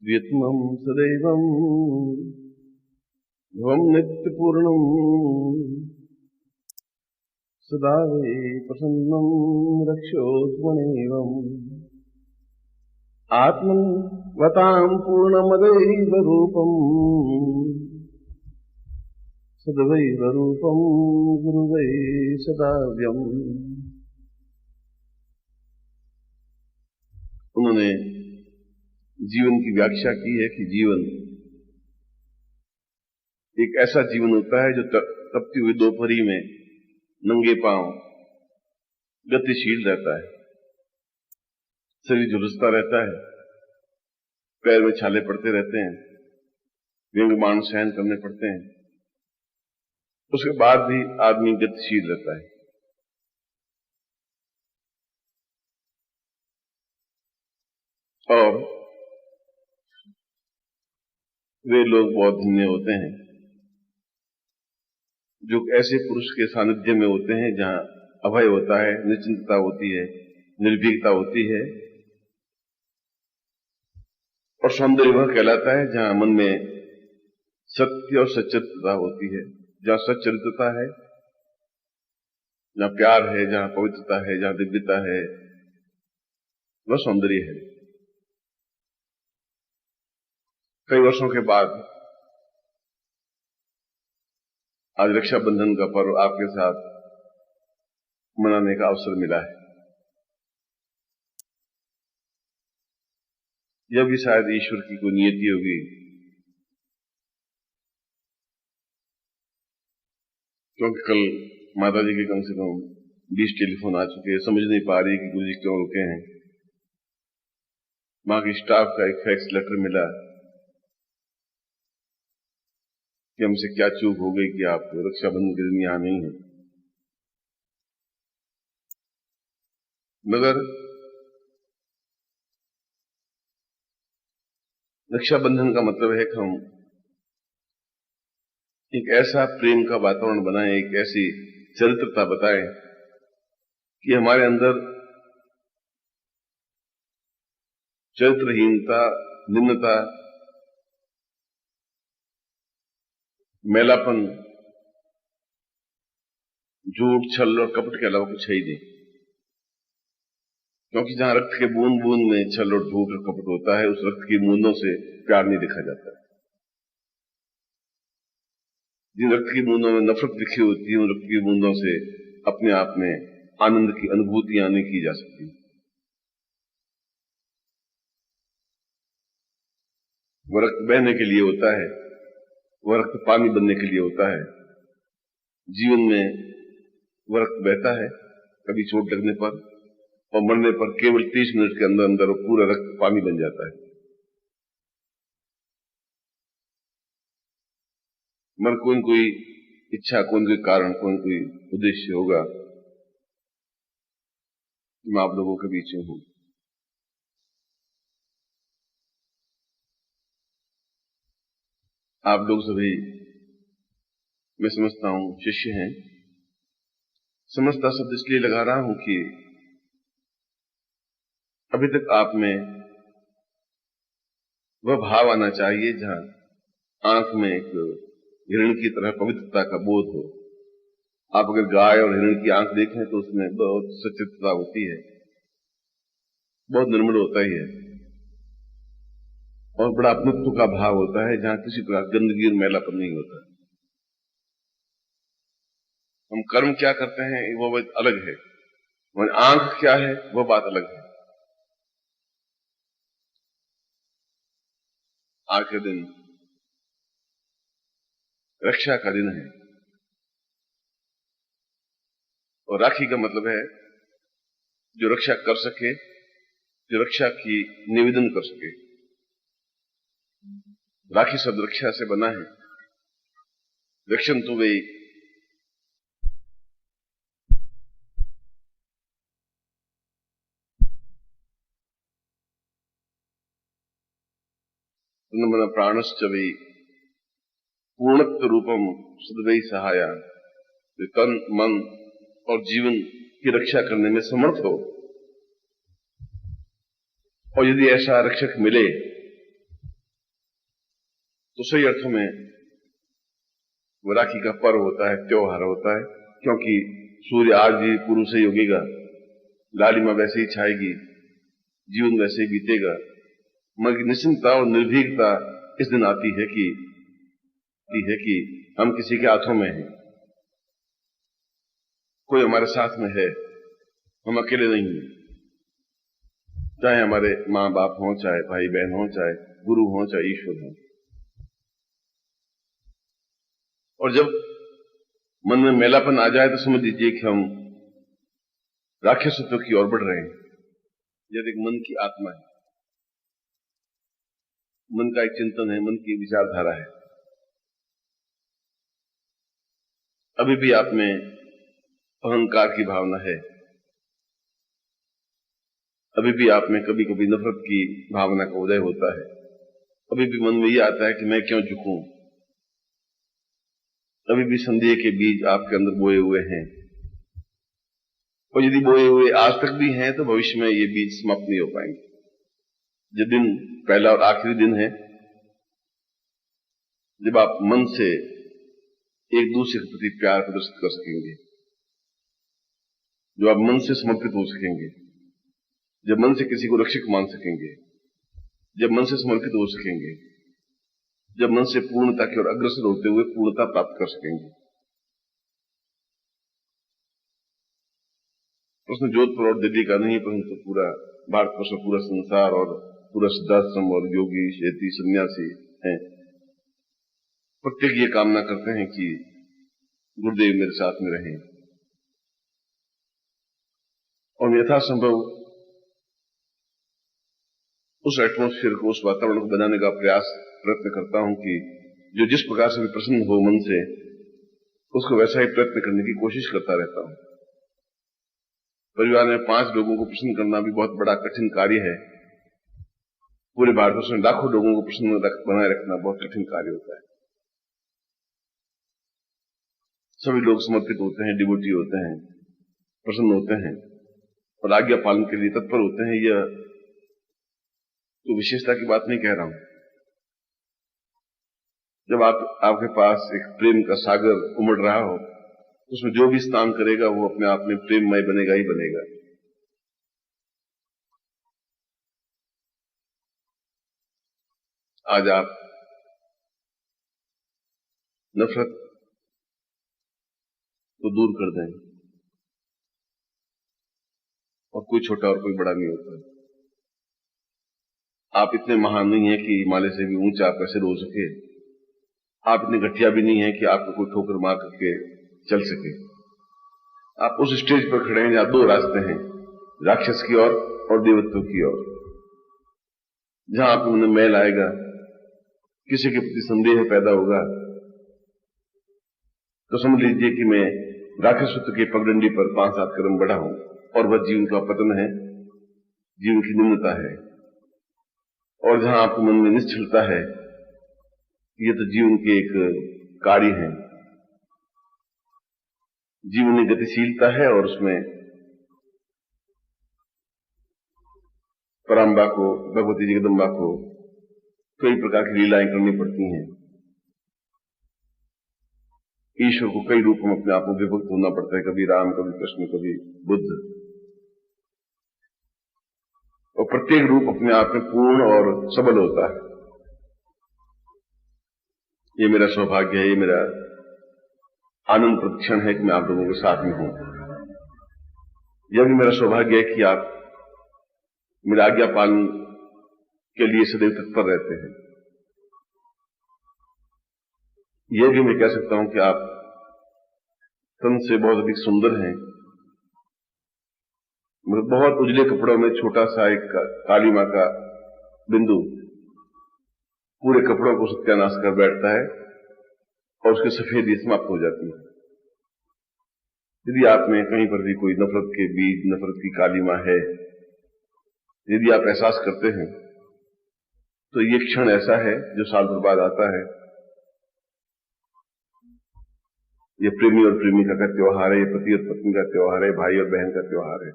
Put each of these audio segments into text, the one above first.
व्यत्मं सदैवं ध्रुवं नित्यपूर्णं सदा वै प्रसन्नं रक्षोत्मनेवम् आत्मन्वतां पूर्णमदैव रूपम् सदैव रूपं गुरुवै सदाव्यम्। उन्होंने जीवन की व्याख्या की है कि जीवन एक ऐसा जीवन होता है जो तपती हुई दोपहरी में नंगे पांव गतिशील रहता है, शरीर झुलसता रहता है, पैर में छाले पड़ते रहते हैं, व्यंग्यमान सहन करने पड़ते हैं, उसके बाद भी आदमी गतिशील रहता है। और वे लोग बहुत धन्य होते हैं जो ऐसे पुरुष के सानिध्य में होते हैं जहां अभय होता है, निश्चिंतता होती है, निर्भीकता होती है, और सौंदर्य वह कहलाता है जहां मन में सत्य और सच्चरित्रता होती है, जहां सच्चरित्रता है, जहां प्यार है, जहां पवित्रता है, जहां दिव्यता है, वह सौंदर्य है। कई वर्षों के बाद आज रक्षाबंधन का पर्व आपके साथ मनाने का अवसर मिला है। यह भी शायद ईश्वर की कोई नियति होगी, क्योंकि कल माता जी के कम से कम 20 टेलीफोन आ चुके हैं। समझ नहीं पा रही कि गुरु जी क्यों रुके हैं। वहां के स्टाफ का एक फैक्स लेटर मिला कि हमसे क्या चूक हो गई कि आप रक्षाबंधन के दिन यहां नहीं है। मगर रक्षाबंधन का मतलब है कि हम एक ऐसा प्रेम का वातावरण बनाएं, एक ऐसी चरित्रता बताएं कि हमारे अंदर चरित्रहीनता, निम्नता, मैलापन, झूठ, छल और कपट के अलावा कुछ है ही नहीं। क्योंकि जहां रक्त के बूंद बूंद में छल और झूठ और कपट होता है, उस रक्त की बूंदों से प्यार नहीं देखा जाता है। जिन रक्त की बूंदों में नफरत लिखी होती है, उन रक्त की बूंदों से अपने आप में आनंद की अनुभूतियां नहीं की जा सकती। वह रक्त बहने के लिए होता है, वह रक्त पानी बनने के लिए होता है। जीवन में वह रक्त बहता है कभी चोट लगने पर, और मरने पर केवल 30 मिनट के अंदर अंदर पूरा रक्त पानी बन जाता है। मगर कोई न कोई इच्छा, कोई न कोई कारण, कोई न कोई उद्देश्य होगा कि मैं आप लोगों के बीच में हूं। आप लोग सभी, मैं समझता हूं, शिष्य हैं। समझता शब्द इसलिए लगा रहा हूं कि अभी तक आप में वह भाव आना चाहिए जहां आंख में एक हिरण की तरह पवित्रता का बोध हो। आप अगर गाय और हिरण की आंख देखें तो उसमें बहुत सच्चित्रता होती है, बहुत निर्मल होता ही है, और बड़ा अपनत्व का भाव होता है जहां किसी प्रकार गंदगी और मैलापन नहीं होता। हम कर्म क्या करते हैं वो बात अलग है, और आंख क्या है वह बात अलग है। आज के दिन रक्षा का दिन है, और राखी का मतलब है जो रक्षा कर सके, जो रक्षा की निवेदन कर सके। राखी शब्द रक्षा से बना है। रक्षण तो वे मन प्राणश्च वे पूर्णत्व रूपम सद्वै सहाया। तन, मन और जीवन की रक्षा करने में समर्थ हो, और यदि ऐसा रक्षक मिले तो सही अर्थों में वो राखी का पर्व होता है, त्योहार होता है, क्योंकि सूर्य आज भी पूर्व से ही उगेगा, लालिमा वैसे ही छाएगी, जीवन वैसे ही बीतेगा, मगर निश्चिंतता और निर्भीकता इस दिन आती है कि हम किसी के हाथों में हैं, कोई हमारे साथ में है, हम अकेले नहीं हैं। चाहे हमारे माँ बाप हों, चाहे भाई बहन हों, चाहे गुरु हों, चाहे ईश्वर हों। और जब मन में मैलापन आ जाए तो समझ लीजिए कि हम राक्षसत्व की ओर बढ़ रहे हैं। यदि एक मन की आत्मा है, मन का एक चिंतन है, मन की विचारधारा है, अभी भी आप में अहंकार की भावना है, अभी भी आप में कभी कभी नफरत की भावना का उदय होता है, अभी भी मन में यह आता है कि मैं क्यों झुकूं, अभी भी संदेह के बीज आपके अंदर बोए हुए हैं, और यदि बोए हुए आज तक भी हैं तो भविष्य में ये बीज समाप्त नहीं हो पाएंगे। जो दिन पहला और आखिरी दिन है जब आप मन से एक दूसरे के प्रति प्यार प्रदर्शित कर सकेंगे, जब आप मन से समर्पित हो सकेंगे, जब मन से किसी को रक्षक मान सकेंगे, जब मन से समर्पित हो सकेंगे, जब मन से पूर्णता की ओर अग्रसर होते हुए पूर्णता प्राप्त कर सकेंगे। प्रश्न जोधपुर और दिल्ली का नहीं, परंतु पूरा भारतवर्ष, पूरा संसार और पूरा सिद्धाश्रम और योगी, शेती, सन्यासी हैं, प्रत्येक ये कामना करते हैं कि गुरुदेव मेरे साथ में रहें, और यथासंभव उस एटमॉस्फेयर को, उस वातावरण को बनाने का प्रयत्न करता हूं कि जो जिस प्रकार से भी प्रसन्न हो मन से, उसको वैसा ही प्रयत्न करने की कोशिश करता रहता हूं। परिवार में 5 लोगों को प्रसन्न करना भी बहुत बड़ा कठिन कार्य है। पूरे भारतवर्ष में लाखों लोगों को प्रसन्न बनाए रखना बहुत कठिन कार्य होता है। सभी लोग समर्पित होते हैं, डिवोटी होते हैं, प्रसन्न होते हैं और आज्ञा पालन के लिए तत्पर होते हैं। यह तो विशेषता की बात नहीं कह रहा हूं। जब आपके पास एक प्रेम का सागर उमड़ रहा हो, उसमें जो भी स्नान करेगा वो अपने आप में प्रेममय बनेगा ही बनेगा। आज आप नफरत को दूर कर दें, और कोई छोटा और कोई बड़ा नहीं होता। आप इतने महान नहीं है कि हिमालय से भी ऊंचा आपका सिर हो सके, आप इतने घटिया भी नहीं है कि आपको कोई ठोकर मार करके चल सके। आप उस स्टेज पर खड़े हैं जहां 2 रास्ते हैं, राक्षस की ओर और देवत्व की ओर। जहां आपके मन में मैल आएगा, किसी के प्रति संदेह पैदा होगा, तो समझ लीजिए कि मैं राक्षसत्व के पगडंडी पर 5-7 कदम बढ़ा हूं, और वह जीवन का पतन है, जीवन की निम्नता है। और जहां आपके मन में निश्चलता है, ये तो जीवन के एक कार्य है, जीवन में गतिशीलता है, और उसमें पराम्बा को, भगवती जगदम्बा को कई प्रकार की लीलाएं करनी पड़ती हैं। ईश्वर को कई रूपों में अपने आप में विभक्त होना पड़ता है, कभी राम, कभी कृष्ण, कभी बुद्ध, और प्रत्येक रूप अपने आप में पूर्ण और सबल होता है। ये मेरा सौभाग्य है, ये मेरा आनंद प्रतिक्षण है कि मैं आप लोगों के साथ में हूं। यह भी मेरा सौभाग्य है कि आप मेरा आज्ञा पालन के लिए सदैव तत्पर रहते हैं। यह भी मैं कह सकता हूं कि आप तन से बहुत अधिक सुंदर हैं। मतलब बहुत उजले कपड़ों में छोटा सा एक काली मां का बिंदु पूरे कपड़ों को सत्यानाश कर बैठता है, और उसकी सफेदी समाप्त हो जाती है। यदि आप में कहीं पर भी कोई नफरत के बीज, नफरत की काली मां है, यदि आप एहसास करते हैं, तो ये क्षण ऐसा है जो साल भर बाद आता है। ये प्रेमी और प्रेमिका का त्योहार है, ये पति और पत्नी का त्योहार है, भाई और बहन का त्योहार है।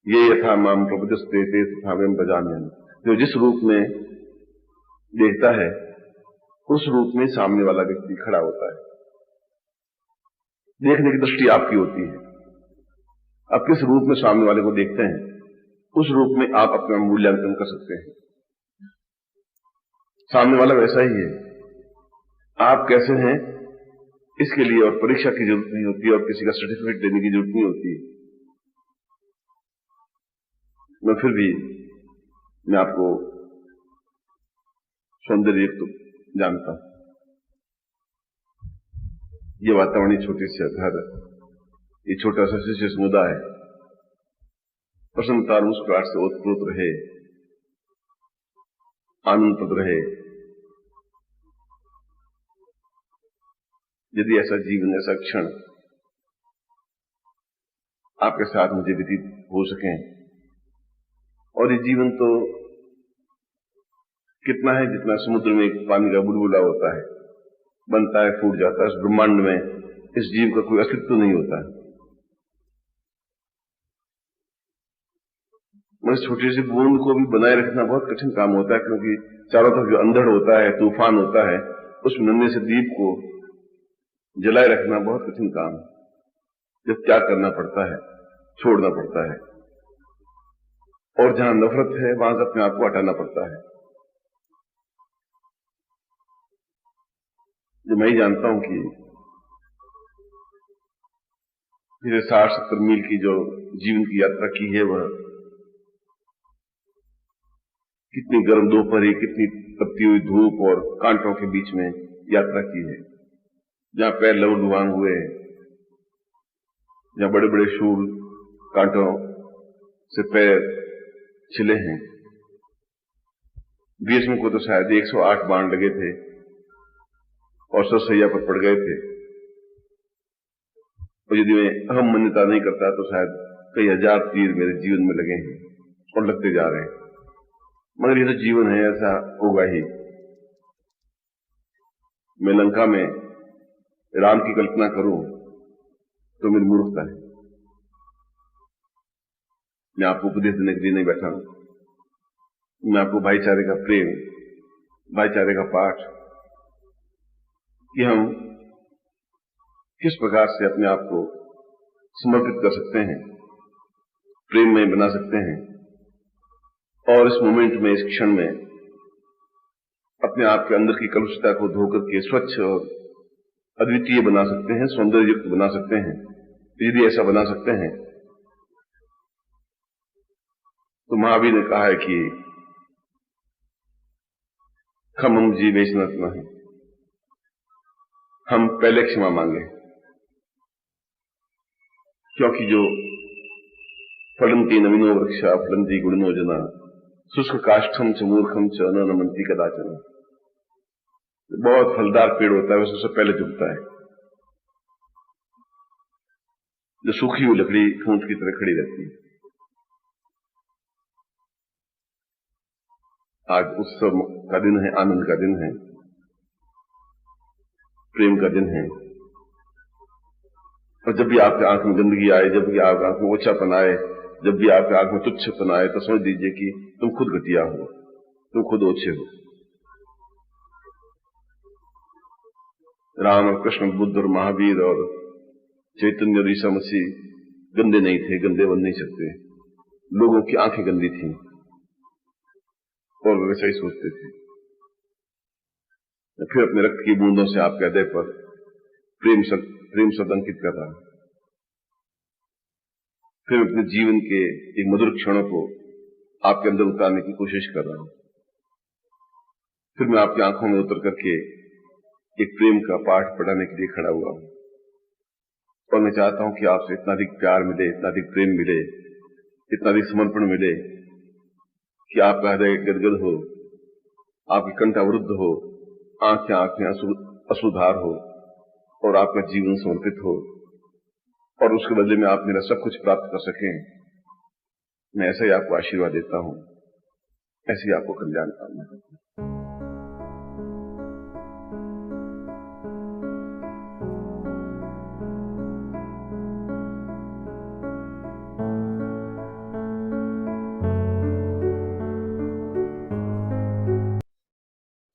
ये यथा माम प्रपद्यस्ते ते तथा वयं भजाम्यहम्। जो जिस रूप में देखता है उस रूप में सामने वाला व्यक्ति खड़ा होता है। देखने की दृष्टि आपकी होती है। आप किस रूप में सामने वाले को देखते हैं, उस रूप में आप अपना मूल्यांकन कर सकते हैं। सामने वाला वैसा ही है, आप कैसे हैं इसके लिए और परीक्षा की जरूरत नहीं होती और किसी का सर्टिफिकेट देने की जरूरत नहीं होती। मैं फिर भी मैं आपको सौंदर्ययुक्त जानता हूं। ये वातावरण, छोटी सी घर, ये छोटा सा शिष्य समुदाय प्रसन्नता और मुस्कुराहट से ओतप्रोत रहे, आनंद प्रद रहे। यदि ऐसा जीवन, ऐसा क्षण आपके साथ मुझे व्यतीत हो सके, और ये जीवन तो कितना है जितना समुद्र में पानी का बुलबुला होता है, बनता है, फूट जाता है। इस ब्रह्मांड में इस जीव का कोई अस्तित्व नहीं होता है। मगर छोटी सी बूंद को भी बनाए रखना बहुत कठिन काम होता है, क्योंकि चारों तरफ जो अंधड़ होता है, तूफान होता है, उस नन्हे से दीप को जलाए रखना बहुत कठिन काम है। जब त्याग करना पड़ता है, छोड़ना पड़ता है, और जहां नफरत है वहां से अपने आप को हटाना पड़ता है। जो मैं ही जानता हूं कि मेरे 60-70 मील की जो जीवन की यात्रा की है, वह कितनी गर्म दोपहरी, कितनी तपती हुई धूप और कांटों के बीच में यात्रा की है, जहां पैर लहू-लुहान हुए, जहां बड़े बड़े शूल कांटों से पैर छिले हैं। भीष्म को तो शायद 108 बाण लगे थे और सरसैया पर पड़ गए थे, और यदि मैं अहम मान्यता नहीं करता तो शायद कई हजार तीर मेरे जीवन में लगे हैं और लगते जा रहे हैं। मगर ये तो जीवन है, ऐसा होगा ही। मैं लंका में राम की कल्पना करूं तो मेरी मूर्खता है। मैं आपको उपदेश देने के लिए नहीं बैठा हूं। मैं आपको भाईचारे का प्रेम, भाईचारे का पाठ, कि हम किस प्रकार से अपने आप को समर्पित कर सकते हैं, प्रेम में बना सकते हैं, और इस मोमेंट में, इस क्षण में अपने आप के अंदर की कलुषता को धोकर के स्वच्छ और अद्वितीय बना सकते हैं, सौंदर्य युक्त बना सकते हैं। यदि ऐसा बना सकते हैं तो महावीर ने कहा है कि खमम जीवेशनत नहीं, हम पहले क्षमा मांगे, क्योंकि जो फलंती नवीनो वृक्षा फलंती गुणनो जना शुष्क काष्ठम च मूर्खम च न नमंती कदाचन। बहुत फलदार पेड़ होता है, वह सबसे पहले झुकता है। जो सूखी हुई लकड़ी ठूंठ की तरह खड़ी रहती है। आज उत्सव का दिन है, आनंद का दिन है, प्रेम का दिन है, और जब भी आपके आंख में गंदगी आए, जब भी आपके आंख में ओछापन आए, जब भी आपके आंख में तुच्छपन आए, तो समझ लीजिए कि तुम खुद घटिया हो, तुम खुद ओछे हो। राम और कृष्ण, बुद्ध और महावीर और चैतन्य और ईसा मसीह गंदे नहीं थे, गंदे बन नहीं सकते। लोगों की आंखें गंदी थीं और वैसा ही सोचते थे। फिर अपने रक्त की बूंदों से आपके हृदय पर प्रेम शब्द अंकित कर रहा हूं। फिर अपने जीवन के एक मधुर क्षणों को आपके अंदर उतारने की कोशिश कर रहा हूं। फिर मैं आपकी आंखों में उतर करके एक प्रेम का पाठ पढ़ाने के लिए खड़ा हुआ हूं, और मैं चाहता हूं कि आपसे इतना अधिक प्यार मिले, इतना अधिक प्रेम मिले, इतना अधिक समर्पण मिले कि आपका हृदय गदगद हो, आपकी कंठ अवरुद्ध हो, आंखें अश्रुधार हो, और आपका जीवन समर्पित हो, और उसके बदले में आप मेरा सब कुछ प्राप्त कर सकें। मैं ऐसा ही आपको आशीर्वाद देता हूं, ऐसे ही आपको कल्याण कामना करता हूं।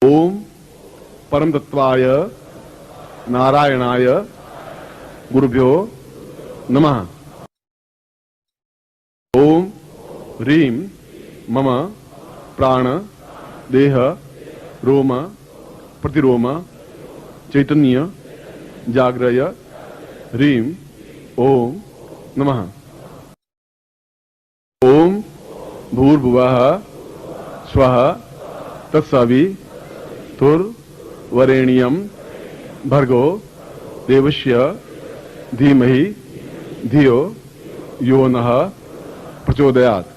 ओम परम तत्वाय नारायणाय गुरुभ्यो नमः। ओम ह्रीं मम प्राण देह रोम प्रतिरोम चैतन्य जाग्रय ह्रीं ओम नमः। ओम भूर्भुवः स्वः तत्सवितुर्वरेण्यं भर्गो देवस्य धीमहि धियो यो नः प्रचोदयात्।